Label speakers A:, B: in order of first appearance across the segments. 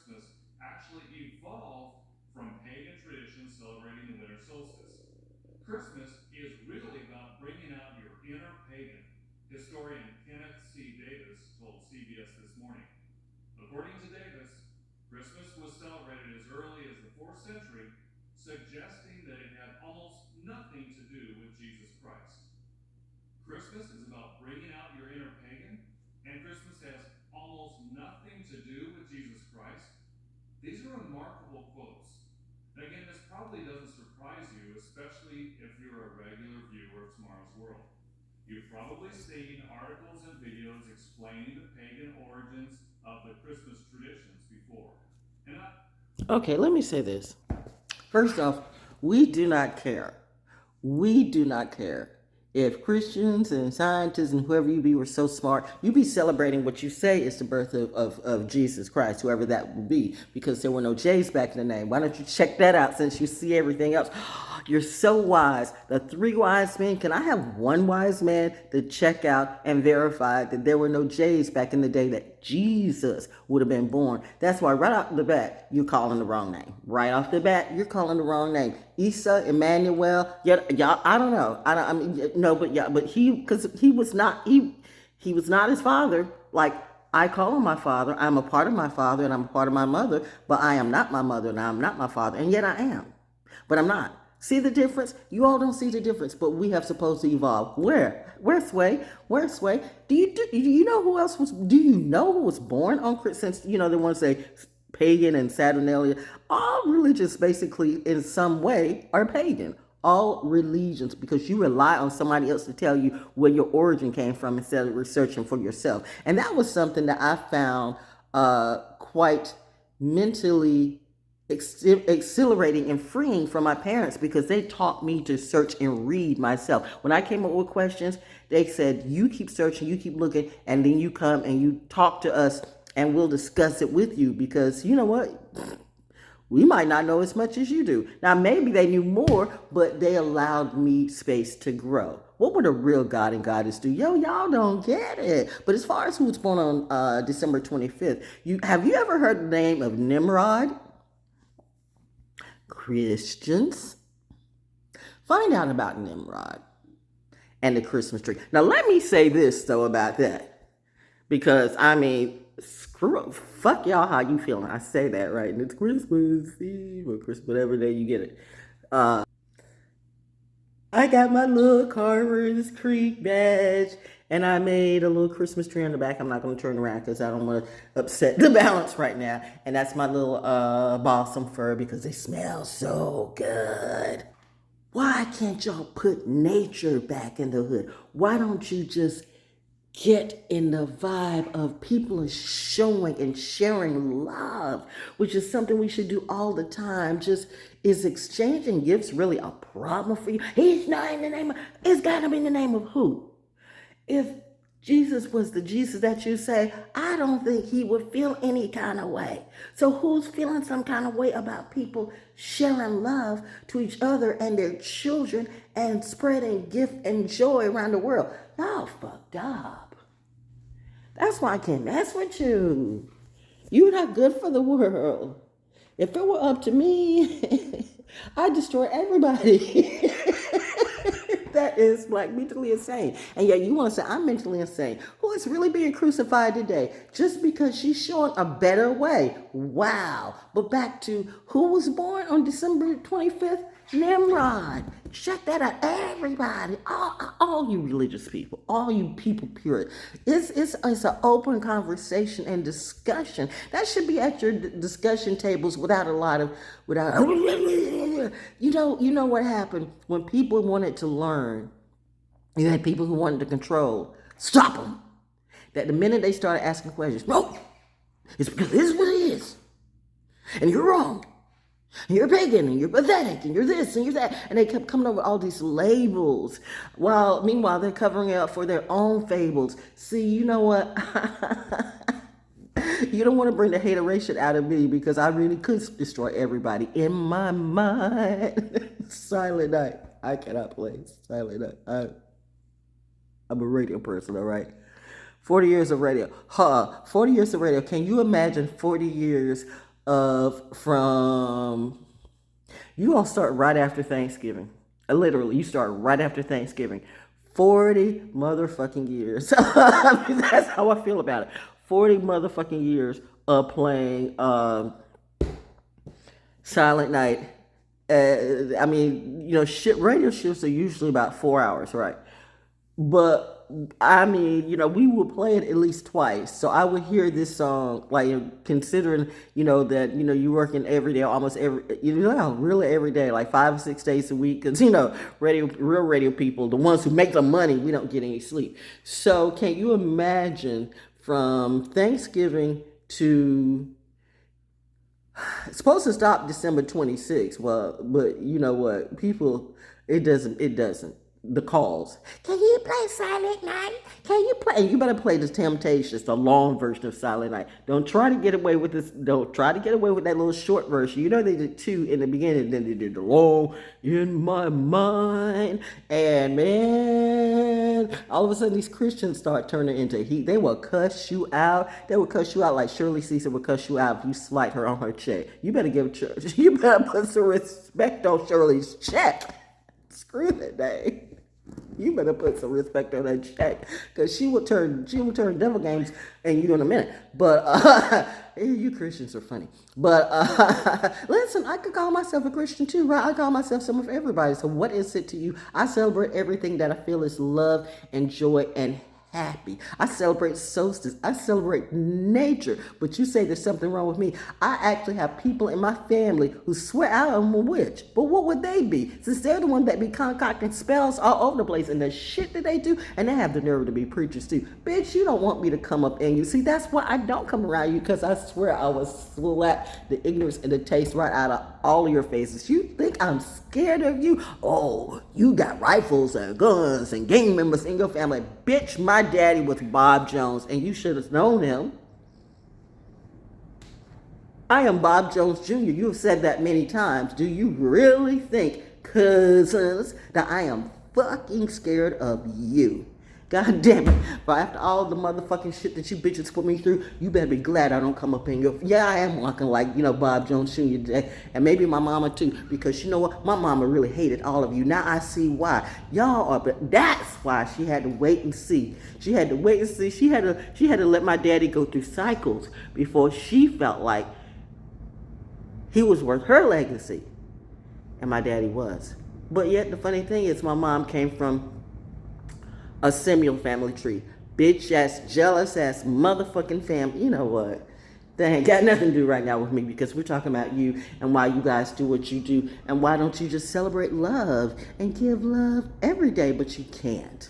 A: Christmas actually evolved from pagan traditions celebrating the winter solstice. Christmas is really about bringing out your inner pagan. Historian Kenneth C. Davis told CBS This Morning. According to Davis, Christmas was celebrated as early as the 4th century, suggesting that it had almost nothing to do with Jesus Christ. Christmas is about bringing out your inner pagan, and Christmas has almost nothing to do with Jesus Christ. These are remarkable quotes. And again, this probably doesn't surprise you, especially if you're a regular viewer of Tomorrow's World. You've probably seen articles and videos explaining the pagan origins of the Christmas traditions before.
B: Okay, let me say this. First off, we do not care. We do not care. If Christians and scientists and whoever you be were so smart, you be celebrating what you say is the birth of Jesus Christ, whoever that will be, because there were no J's back in the name. Why don't you check that out since you see everything else? You're so wise. The 3 wise men, can I have 1 wise man to check out and verify that there were no J's back in the day that Jesus would have been born? That's why right off the bat, you're calling the wrong name. Right off the bat, you're calling the wrong name. Isa, Emmanuel, y'all, I don't know. But he was not his father. Like, I call him my father. I'm a part of my father and I'm a part of my mother, but I am not my mother and I'm not my father. And yet I am. But I'm not. See the difference? You all don't see the difference, but we have supposed to evolve. Where? Where's Sway? Where's Sway? Do you know who else was? Do you know who was born on Christmas? Since, they want to say pagan and Saturnalia. All religions basically in some way are pagan. All religions, because you rely on somebody else to tell you where your origin came from instead of researching for yourself. And that was something that I found quite mentally exhilarating and freeing from my parents, because they taught me to search and read myself. When I came up with questions, they said, you keep searching, you keep looking, and then you come and you talk to us and we'll discuss it with you, because you know what? We might not know as much as you do. Now, maybe they knew more, but they allowed me space to grow. What would a real God and goddess do? Y'all don't get it. But as far as who was born on December 25th, have you ever heard the name of Nimrod? Christians, find out about Nimrod and the Christmas tree. Now, let me say this, though, about that. Because, fuck y'all how you feeling. I say that, right? And it's Christmas Eve or Christmas, whatever day you get it. I got my little Carver's Creek badge, and I made a little Christmas tree on the back. I'm not going to turn around because I don't want to upset the balance right now. And that's my little balsam fir, because they smell so good. Why can't y'all put nature back in the hood? Why don't you just get in the vibe of people are showing and sharing love, which is something we should do all the time? Just, is exchanging gifts really a problem for you? He's not in the name of, it's got to be in the name of who? If Jesus was the Jesus that you say, I don't think he would feel any kind of way. So who's feeling some kind of way about people sharing love to each other and their children and spreading gift and joy around the world? Y'all fucked up. That's why I can't mess with you. You're not good for the world. If it were up to me, I'd destroy everybody. That is like mentally insane. And yet you want to say, I'm mentally insane. Who is really being crucified today? Just because she's showing a better way. Wow. But back to who was born on December 25th? Nimrod. Check that out. Everybody. All you religious people. All you people, period. It's an open conversation and discussion. That should be at your discussion tables without you know what happened when people wanted to learn. You had people who wanted to control. Stop them. That the minute they started asking questions, no, it's because this is what it is, and you're wrong, and you're pagan, and you're pathetic, and you're this, and you're that, and they kept coming up with all these labels. While meanwhile they're covering it up for their own fables. See, you know what? You don't want to bring the hateration out of me, because I really could destroy everybody in my mind. Silent Night. I cannot play Silent Night. I'm a radio person, all right? 40 years of radio. 40 years of radio. Can you imagine 40 years you gonna start right after Thanksgiving. Literally, you start right after Thanksgiving. 40 motherfucking years. I mean, that's how I feel about it. 40 motherfucking years of playing Silent Night. I mean, radio shifts are usually about 4 hours, right? But I mean, we would play it at least twice. So I would hear this song, like considering, that, you working every day, almost every, really every day, like 5 or 6 days a week. Cause real radio people, the ones who make the money, we don't get any sleep. So can you imagine from Thanksgiving to, it's supposed to stop December 26th. Well, but you know what? People, it doesn't. The calls. Can you play Silent Night? Can you play? And you better play the Temptations, the long version of Silent Night. Don't try to get away with this. Don't try to get away with that little short version. They did 2 in the beginning, then they did the long in my mind. And man, all of a sudden these Christians start turning into heat. They will cuss you out. They will cuss you out like Shirley Caesar would cuss you out if you slight her on her check. You better you better put some respect on Shirley's check. Screw that day. You better put some respect on that check, because she will turn devil games and you in a minute. But you Christians are funny. But listen, I could call myself a Christian too, right? I call myself some of everybody. So what is it to you? I celebrate everything that I feel is love and joy and happy. I celebrate solstice. I celebrate nature. But you say there's something wrong with me. I actually have people in my family who swear I'm a witch. But what would they be? Since they're the one that be concocting spells all over the place and the shit that they do, and they have the nerve to be preachers too. Bitch, you don't want me to come up in you. See, that's why I don't come around you, because I swear I will slap the ignorance and the taste right out of all of your faces. You think I'm scared of you? Oh, you got rifles and guns and gang members in your family. Bitch, my daddy was Bob Jones, and you should have known him. I am Bob Jones Jr. You have said that many times. Do you really think, cousins, that I am fucking scared of you? God damn it. But after all the motherfucking shit that you bitches put me through, you better be glad I don't come up in your... Yeah, I am walking like, Bob Jones Jr. today. And maybe my mama too. Because you know what? My mama really hated all of you. Now I see why. Y'all are... But that's why she had to wait and see. She had to wait and see. She had to let my daddy go through cycles before she felt like he was worth her legacy. And my daddy was. But yet the funny thing is, my mom came from a Samuel family tree. Bitch ass, jealous ass, motherfucking family. You know what? That ain't got nothing to do right now with me, because we're talking about you and why you guys do what you do. And why don't you just celebrate love and give love every day? But you can't,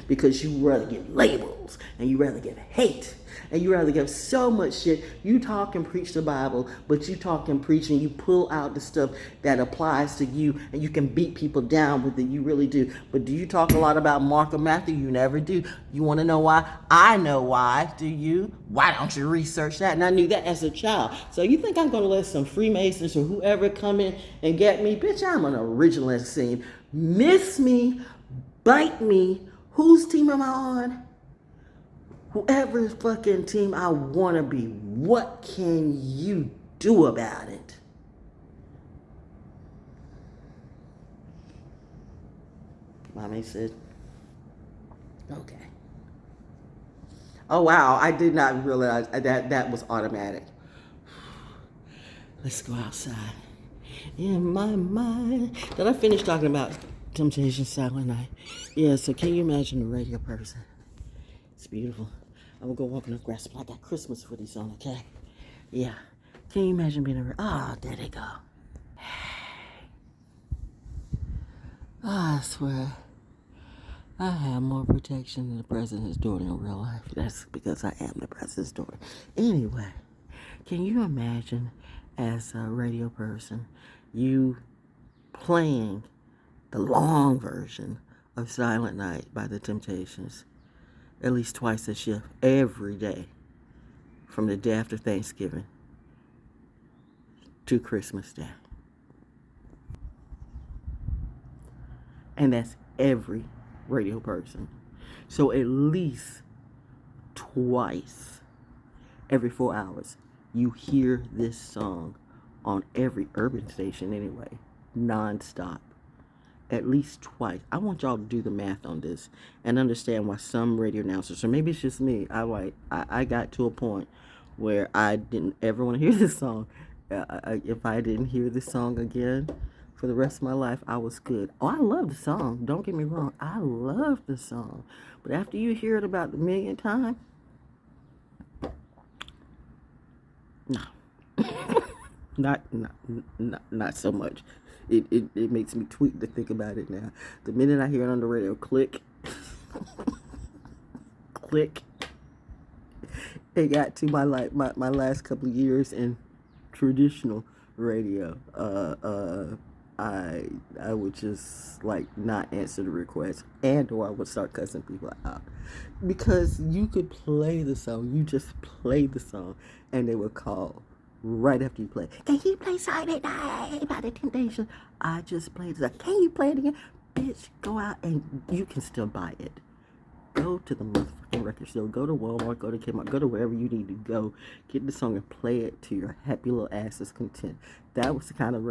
B: because you rather give labels and you rather give hate. And you rather give so much shit. You talk and preach the Bible, but you talk and preach and you pull out the stuff that applies to you, and you can beat people down with it. You really do. But do you talk a lot about Mark or Matthew? You never do. You want to know why? I know why. Do you? Why don't you research that? And I knew that as a child. So you think I'm going to let some Freemasons or whoever come in and get me? Bitch, I'm an originalist scene. Miss me, bite me. Whose team am I on? Whoever's fucking team I want to be, what can you do about it? Mommy said, okay. Oh, wow. I did not realize that was automatic. Let's go outside. In my mind. Did I finish talking about Temptation Silent Night? Yeah, so can you imagine the radio person? It's beautiful. I'm gonna go walk in the grass. I got Christmas hoodies on, okay? Yeah. Can you imagine being a... Oh, there they go. I swear, I have more protection than the president's daughter in real life. That's because I am the president's daughter. Anyway, can you imagine, as a radio person, you playing the long version of Silent Night by the Temptations at least twice a shift, every day, from the day after Thanksgiving to Christmas Day? And that's every radio person. So at least twice every 4 hours. you hear this song on every urban station anyway, nonstop, at least twice. I want y'all to do the math on this and understand why some radio announcers, or maybe it's just me, I got to a point where I didn't ever want to hear this song. If I didn't hear this song again for the rest of my life, I was good. Oh, I love the song. Don't get me wrong. I love the song. But after you hear it about a million times, no. not so much. It makes me tweak to think about it now. The minute I hear it on the radio, click, click. It got to my last couple of years in traditional radio. I would just like not answer the request, or I would start cussing people out, because you could play the song. You just play the song, and they would call right after you play. Can you play Saturday Night by the Temptations? I just played it. Can you play it again? Bitch, go out and you can still buy it. Go to the motherfucking record store. Go to Walmart. Go to Kmart. Go to wherever you need to go. Get the song and play it to your happy little ass's content. That was the kind of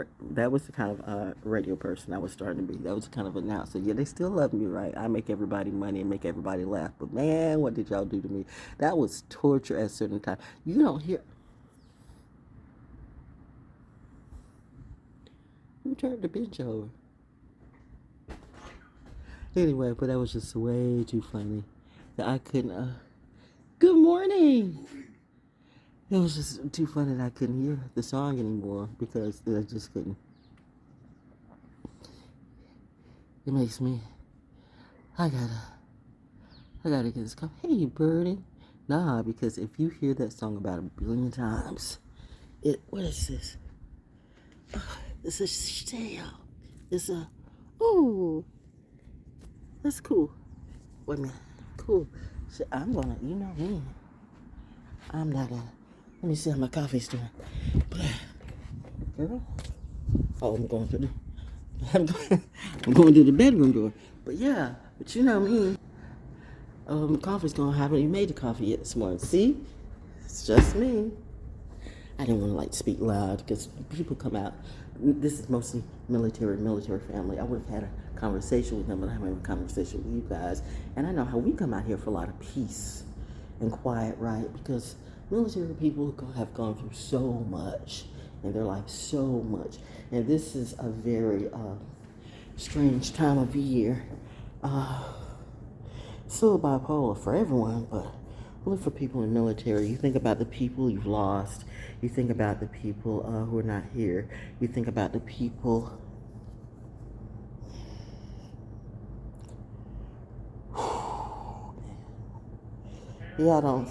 B: radio person I was starting to be. That was the kind of announcer. Yeah, they still love me, right? I make everybody money and make everybody laugh. But man, what did y'all do to me? That was torture at a certain time. You don't hear. Who turned the bench over? Anyway, but that was just way too funny that I couldn't. Good morning. It was just too funny that I couldn't hear the song anymore because I just couldn't. It makes me. I gotta get this. Hey, birdie. Nah, because if you hear that song about 1 billion times, what is this? It's a shell. It's a. Ooh. That's cool. Wait a minute. Cool. So I'm gonna, you know me. I'm not let me see how my coffee's doing. Girl. Oh, I'm going to the bedroom door. But yeah, but you know me. Coffee's gonna happen. You made the coffee yet this morning. See? It's just me. I didn't want to speak loud because people come out. This is mostly military family. I would have had a conversation with them, but I'm having a conversation with you guys. And I know how we come out here for a lot of peace and quiet, right? Because military people have gone through so much in their life, so much. And this is a very strange time of year. Still bipolar for everyone, but only for people in the military. You think about the people you've lost. You think about the people who are not here. You think about the people. Y'all don't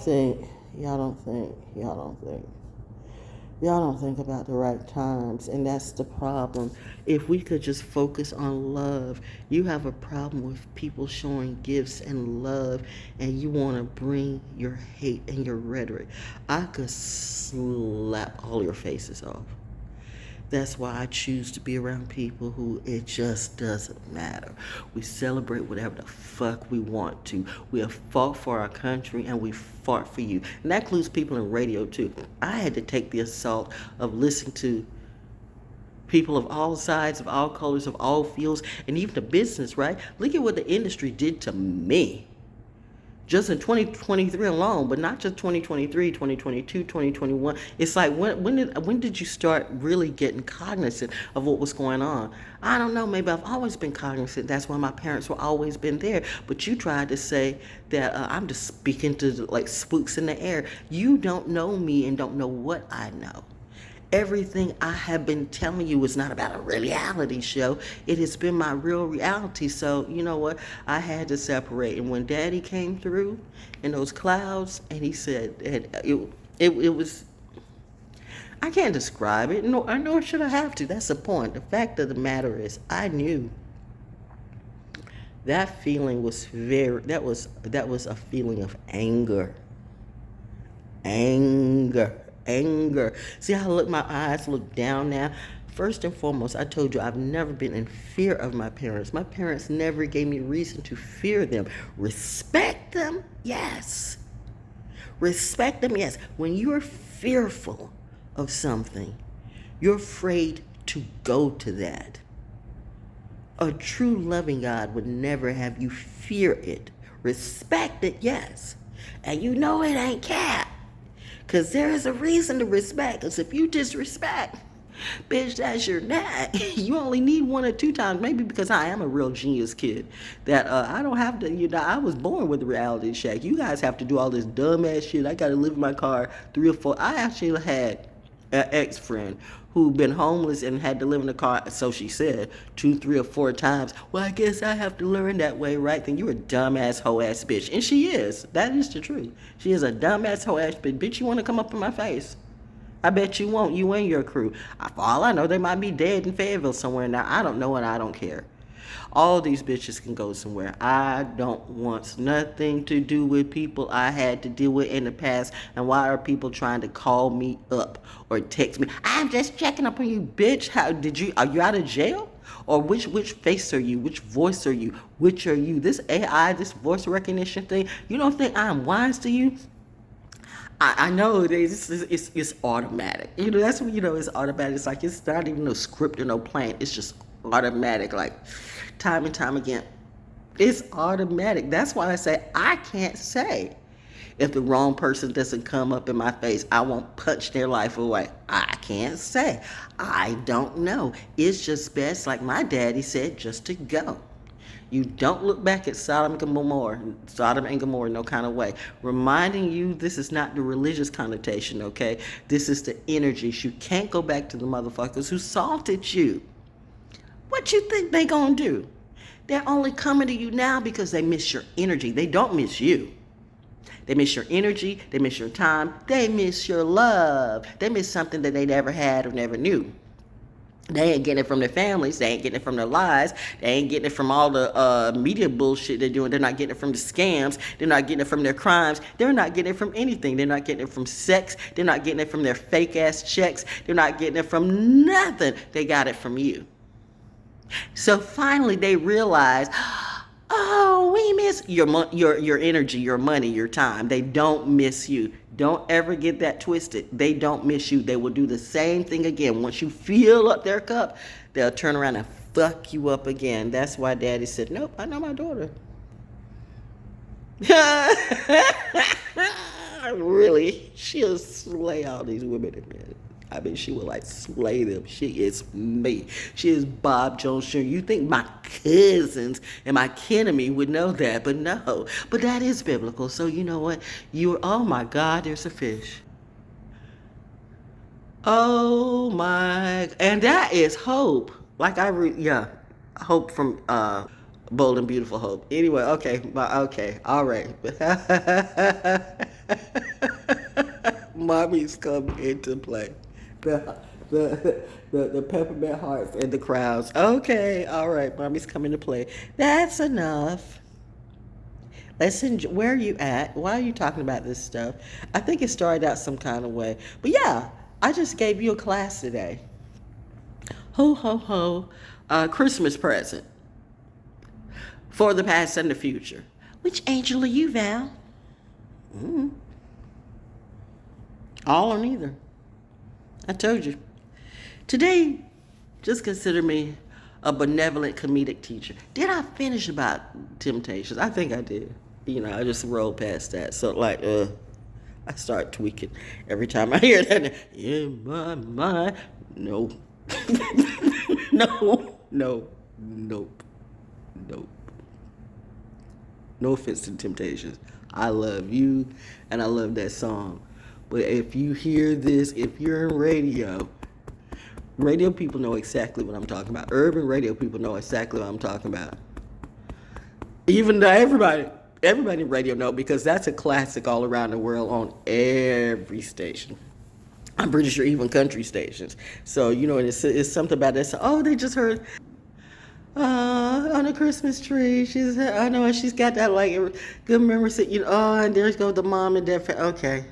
B: think about the right times, and that's the problem. If we could just focus on love. You have a problem with people showing gifts and love, and you want to bring your hate and your rhetoric. I could slap all your faces off. That's why I choose to be around people who it just doesn't matter. We celebrate whatever the fuck we want to. We have fought for our country and we fought for you. And that includes people in radio too. I had to take the assault of listening to people of all sides, of all colors, of all fields, and even the business, right? Look at what the industry did to me. Just in 2023 alone, but not just 2023, 2022, 2021. It's like, when did you start really getting cognizant of what was going on? I don't know, maybe I've always been cognizant. That's why my parents were always been there. But you tried to say that I'm just speaking to spooks in the air. You don't know me and don't know what I know. Everything I have been telling you is not about a reality show. It has been my real reality. So, you know what? I had to separate. And when Daddy came through in those clouds, and he said, it was, I can't describe it, nor should I have to. That's the point. The fact of the matter is, I knew that feeling was that was a feeling of anger. See how my eyes look down now? First and foremost, I told you I've never been in fear of my parents. My parents never gave me reason to fear them. Respect them? Yes. Respect them? Yes. When you're fearful of something, you're afraid to go to that. A true loving God would never have you fear it. Respect it, yes. And you know it ain't cap. Because there is a reason to respect. Because if you disrespect, bitch, that's your dad. You only need 1 or 2 times. Maybe because I am a real genius kid. That I don't have to, I was born with a reality check. You guys have to do all this dumbass shit. I got to live in my car 3 or 4. I actually had an ex-friend who'd been homeless and had to live in the car, so she said, 2, 3, or 4 times. Well, I guess I have to learn that way, right? Then you're a dumbass hoe ass bitch. And she is. That is the truth. She is a dumbass hoe ass bitch. Bitch, you want to come up in my face? I bet you won't. You and your crew. For all I know, they might be dead in Fayetteville somewhere now. I don't know and I don't care. All these bitches can go somewhere. I don't want nothing to do with people I had to deal with in the past. And why are people trying to call me up or text me? I'm just checking up on you, bitch. Are you out of jail? Or which face are you? Which voice are you? Which are you? This AI, this voice recognition thing, you don't think I'm wise to you? I know it's automatic. That's what, it's automatic. It's like it's not even no script or no plan. It's just automatic, like time and time again. It's automatic. That's why I say I can't say. If the wrong person doesn't come up in my face, I won't punch their life away. I can't say. I don't know. It's just best, like my daddy said, just to go. You don't look back at Sodom and Gomorrah no kind of way. Reminding you this is not the religious connotation, okay? This is the energies. You can't go back to the motherfuckers who salted you. What you think they gonna do? They're only coming to you now because they miss your energy. They don't miss you. They miss your energy. They miss your time. They miss your love. They miss something that they never had or never knew. They ain't getting it from their families. They ain't getting it from their lies. They ain't getting it from all the media bullshit they're doing. They're not getting it from the scams. They're not getting it from their crimes. They're not getting it from anything. They're not getting it from sex. They're not getting it from their fake ass checks. They're not getting it from nothing. They got it from you. So finally they realize, oh, we miss your energy, your money, your time. They don't miss you. Don't ever get that twisted. They don't miss you. They will do the same thing again. Once you fill up their cup, they'll turn around and fuck you up again. That's why Daddy said, nope, I know my daughter. Really, she'll slay all these women in bed. I mean, she will slay them. She is me. She is Bob Jones Jr. You think my cousins and my kinemy would know that, but no. But that is biblical. So you know what? Oh my God, there's a fish. Oh my, and that is hope. Like hope from Bold and Beautiful Hope. Anyway, okay, all right. Mommy's come into play. The peppermint hearts and the crowds. Okay, all right, mommy's coming to play. That's enough. Listen, where are you at? Why are you talking about this stuff? I think it started out some kind of way. But yeah, I just gave you a class today. Ho, ho, ho. Christmas present for the past and the future. Which angel are you, Val? All or neither. I told you. Today, just consider me a benevolent comedic teacher. Did I finish about temptations? I think I did. I just rolled past that. So I start tweaking every time I hear that. In my mind. No. No. Nope. No offense to Temptations. I love you and I love that song. But if you hear this, if you're in radio people know exactly what I'm talking about. Urban radio people know exactly what I'm talking about. Even though everybody in radio know, because that's a classic all around the world on every station. I'm pretty sure even country stations. So, it's something about that. So, they just heard on a Christmas tree. She's got that good memory. And there's go the mom and dad. Okay.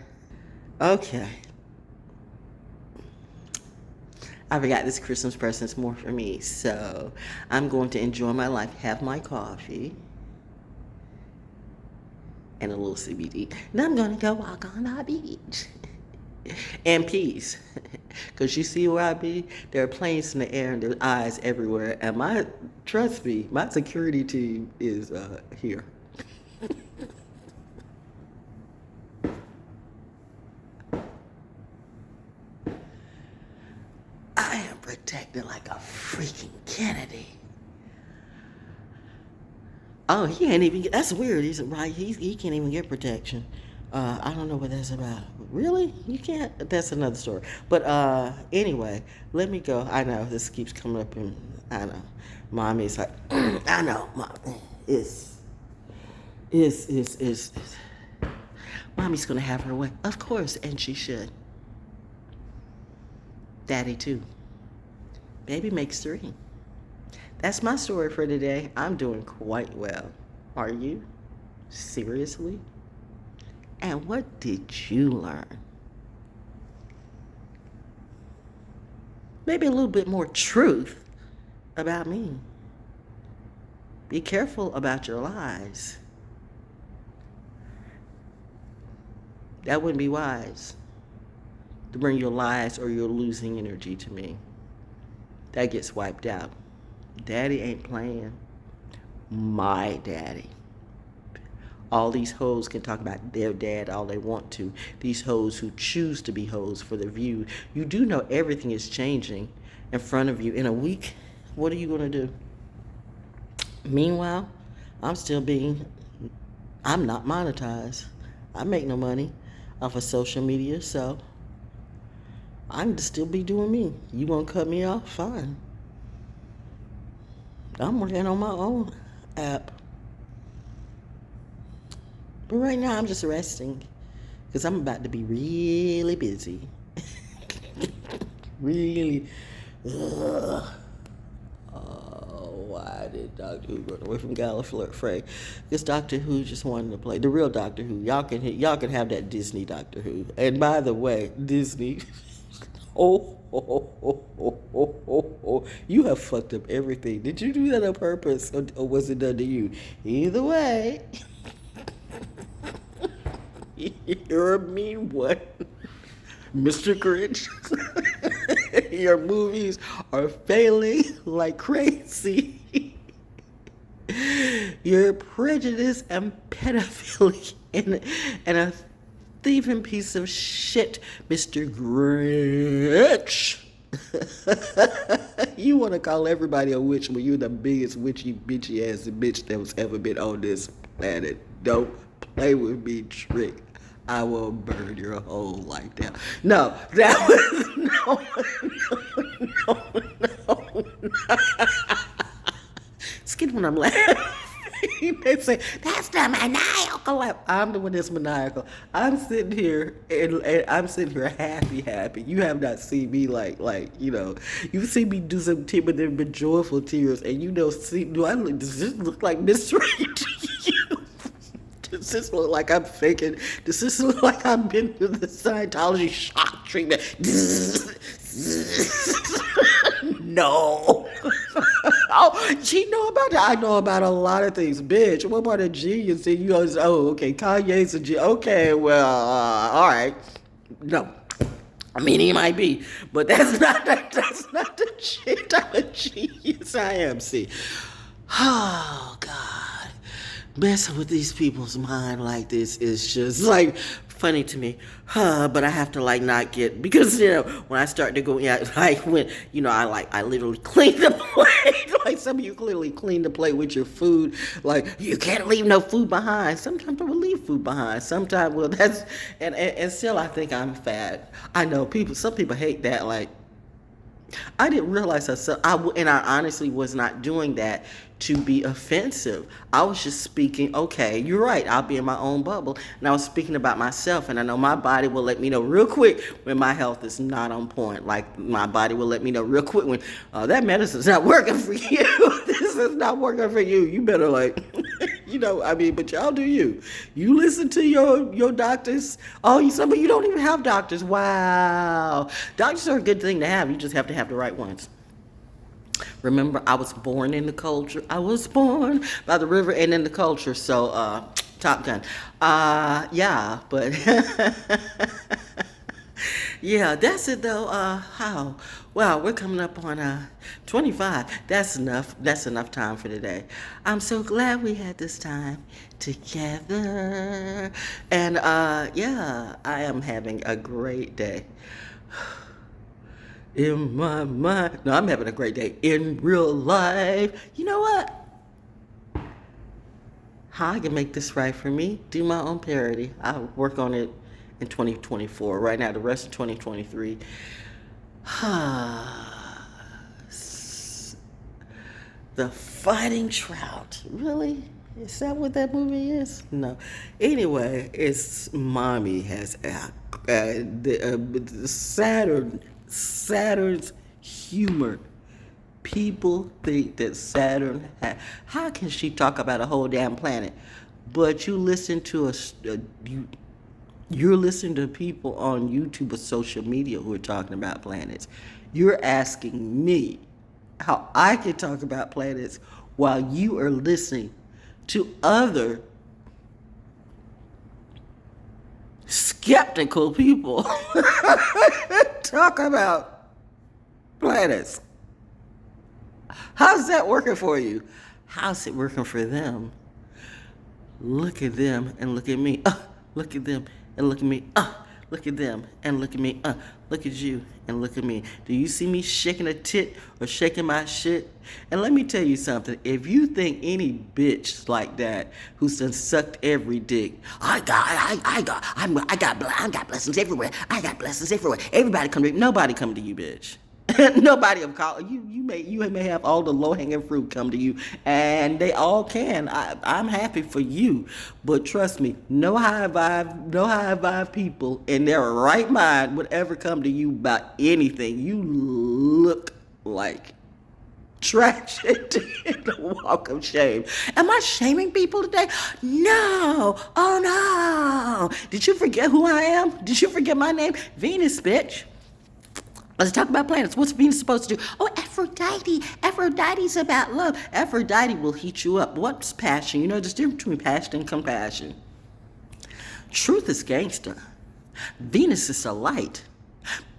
B: I forgot this Christmas present's more for me, so I'm going to enjoy my life, have my coffee, and a little CBD. And I'm going to go walk on the beach. And peace. Because you see where I be? There are planes in the air and there are eyes everywhere. And trust me, my security team is here. I am protected like a freaking Kennedy. Oh, he can't even get, that's weird. He's right. He can't even get protection. I don't know what that's about. Really? You can't? That's another story. But anyway, let me go. I know this keeps coming up, and I know, mommy's like, I know, mom, it's. Mommy's gonna have her way, of course, and she should. Daddy too. Baby makes three. That's my story for today. I'm doing quite well. Are you? Seriously? And what did you learn? Maybe a little bit more truth about me. Be careful about your lies. That wouldn't be wise to bring your lies or your losing energy to me. That gets wiped out. Daddy ain't playing. My daddy. All these hoes can talk about their dad all they want to. These hoes who choose to be hoes for the view. You do know everything is changing in front of you. In a week, what are you going to do? Meanwhile, I'm not monetized. I make no money off of social media, so I can still be doing me. You want to cut me off? Fine. I'm working on my own app. But right now, I'm just resting because I'm about to be really busy. Really. Ugh. Oh, why did Doctor Who run away from Gallifrey? Because Doctor Who just wanted to play the real Doctor Who. Y'all can have that Disney Doctor Who. And by the way, Disney. Oh, you have fucked up everything. Did you do that on purpose or was it done to you? Either way. You're a mean one, Mr. Grinch. Your movies are failing like crazy. You're prejudiced and pedophilic and a thieving piece of shit, Mr. Grinch. You want to call everybody a witch when you're the biggest witchy, bitchy ass bitch that was ever been on this planet. Don't play with me, Trick. I will burn your whole life down. No, that was no. Excuse me when I'm laughing. They say that's the maniacal laugh. I'm the one that's maniacal. I'm sitting here and I'm sitting here happy. You have not seen me like you see me do some timid but joyful tears, and does this look like mystery to you? Does this look like I'm faking? Does this look like I've been through the Scientology shock treatment? No. Oh, she know about that. I know about a lot of things, bitch. What part of genius? You goes, oh, okay, Kanye's a genius. Okay, well, all right. No. I mean, he might be, but that's not the shit type of genius I am. See, oh God. Messing with these people's mind like this is just like funny to me, but I have to not get, because when I start to go, when I literally clean the plate, like some of you clearly clean the plate with your food, like you can't leave no food behind. Sometimes I will leave food behind. Sometimes, well, that's and still I think I'm fat. I know some people hate that, like. I didn't realize that, and I honestly was not doing that to be offensive. I was just speaking, okay, you're right, I'll be in my own bubble. And I was speaking about myself, and I know my body will let me know real quick when my health is not on point. Like, my body will let me know real quick when that medicine's not working for you. This is not working for you. You better but y'all do you. You listen to your doctors. Oh, some of you don't even have doctors. Wow. Doctors are a good thing to have. You just have to have the right ones. Remember, I was born in the culture. I was born by the river and in the culture. So, Top Gun. Yeah, but Yeah, that's it though. How? Wow, we're coming up on 25. That's enough. That's enough time for today. I'm so glad we had this time together. And yeah, I am having a great day. In my mind. No, I'm having a great day in real life. You know what? How I can make this right for me? Do my own parody. I'll work on it in 2024. Right now, the rest of 2023. The Fighting Trout. Really? Is that what that movie is? No. Anyway, it's mommy has Saturn's humor. People think that Saturn how can she talk about a whole damn planet? But you listen to you're listening to people on YouTube or social media who are talking about planets. You're asking me how I can talk about planets while you are listening to other skeptical people talk about planets. How's that working for you? How's it working for them? Look at them and look at me. Look at them and look at me. Look at them and look at me. Look at you and look at me. Do you see me shaking a tit or shaking my shit? And let me tell you something. If you think any bitch like that who's done sucked every dick, I got blessings everywhere. I got blessings everywhere. Everybody come to me. Nobody come to you, bitch. Nobody will call you. You may have all the low hanging fruit come to you, and they all can. I'm happy for you, but trust me, no high vibe people in their right mind would ever come to you about anything. You look like trash in the walk of shame. Am I shaming people today? No. Oh no. Did you forget who I am? Did you forget my name? Venus, bitch. Let's talk about planets. What's Venus supposed to do? Oh, Aphrodite. Aphrodite's about love. Aphrodite will heat you up. What's passion? You know, there's a difference between passion and compassion. Truth is gangster. Venus is a light.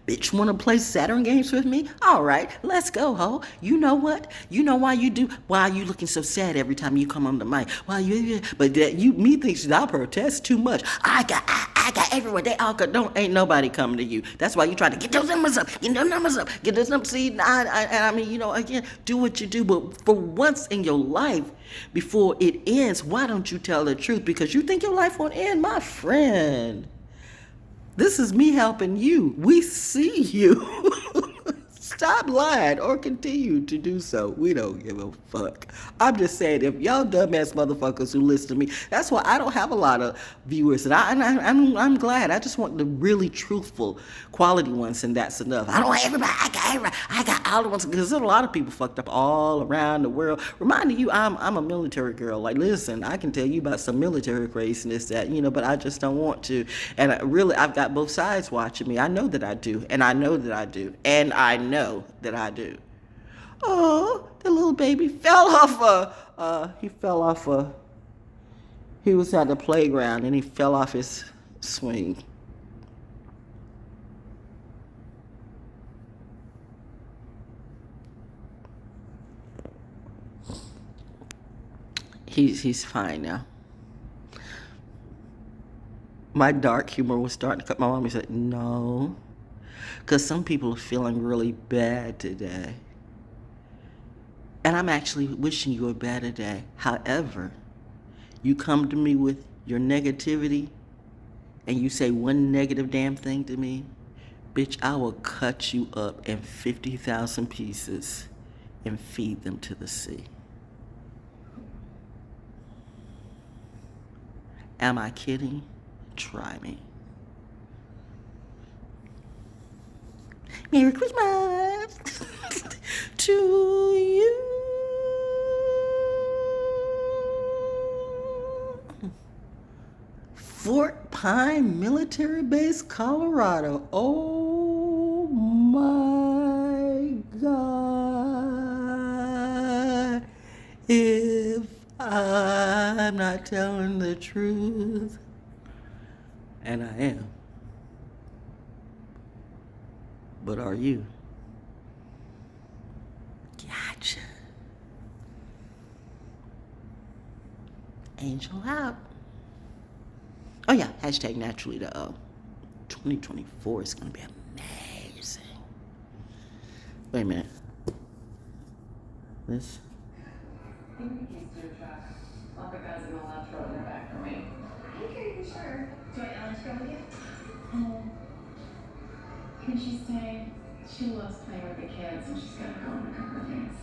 B: Bitch, wanna play Saturn games with me? All right, let's go, ho. You know what? You know why you do? Why are you looking so sad every time you come on the mic? Why you? But that me thinks that I protest too much. I got everywhere. They all got. Ain't nobody coming to you. That's why you try to get those numbers up. Get those numbers up. Get those numbers. See, I mean, you know, again, do what you do. But for once in your life, before it ends, why don't you tell the truth? Because you think your life won't end, my friend. This is me helping you. We see you. Stop lying or continue to do so. We don't give a fuck. I'm just saying, if y'all dumbass motherfuckers who listen to me, that's why I don't have a lot of viewers. And I'm glad. I just want the really truthful, quality ones, and that's enough. I don't want everybody. I got everybody. I got all the ones, because there's a lot of people fucked up all around the world. Reminding you, I'm a military girl. Like, listen, I can tell you about some military craziness that, you know, but I just don't want to. And I've got both sides watching me. I know that I do. And I know that I do. And I know that I do. Oh, the little baby fell off he was at the playground and he fell off his swing. He's fine now. My dark humor was starting to cut. My mom said, no. Because some people are feeling really bad today. And I'm actually wishing you a better day. However, you come to me with your negativity and you say one negative damn thing to me, bitch, I will cut you up in 50,000 pieces and feed them to the sea. Am I kidding? Try me. Merry Christmas to you. Fort Pine Military Base, Colorado. Oh my God. If I'm not telling the truth, and I am, are you. Gotcha. Angel out. Oh yeah, hashtag naturally the 2024 is gonna be amazing. Wait a minute. This.
C: Give me the keys to your truck. Lock the guys in the left, throw it in the back for me.
D: Okay, for sure. Do you want Ellen to go with you?
C: Can she stay? She loves playing with the kids and she's gonna go on a couple of days.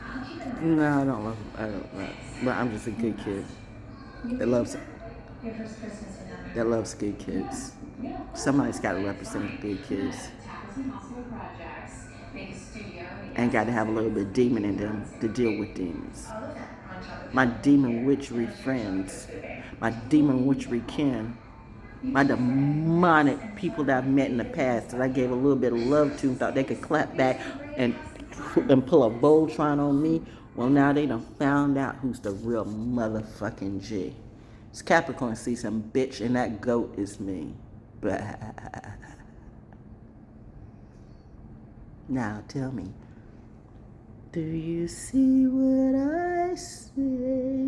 D: I'll keep an eye
B: No, I don't love. But I'm just a good kid that loves
D: your first Christmas without me.
B: that loves good kids. Somebody's got to represent the good kids,
C: Tackle some hospital projects, make a studio.
B: and got to have a little bit of demon in them to deal with demons.
D: All of that on top of
B: My demon witchery friends, my demon witchery kin, my demonic people that I've met in the past that I gave a little bit of love to, thought they could clap back and pull a Voltron on me. Well, now they done found out who's the real motherfucking G. It's Capricorn season, bitch, and that goat is me. Now tell me, do you see what I see?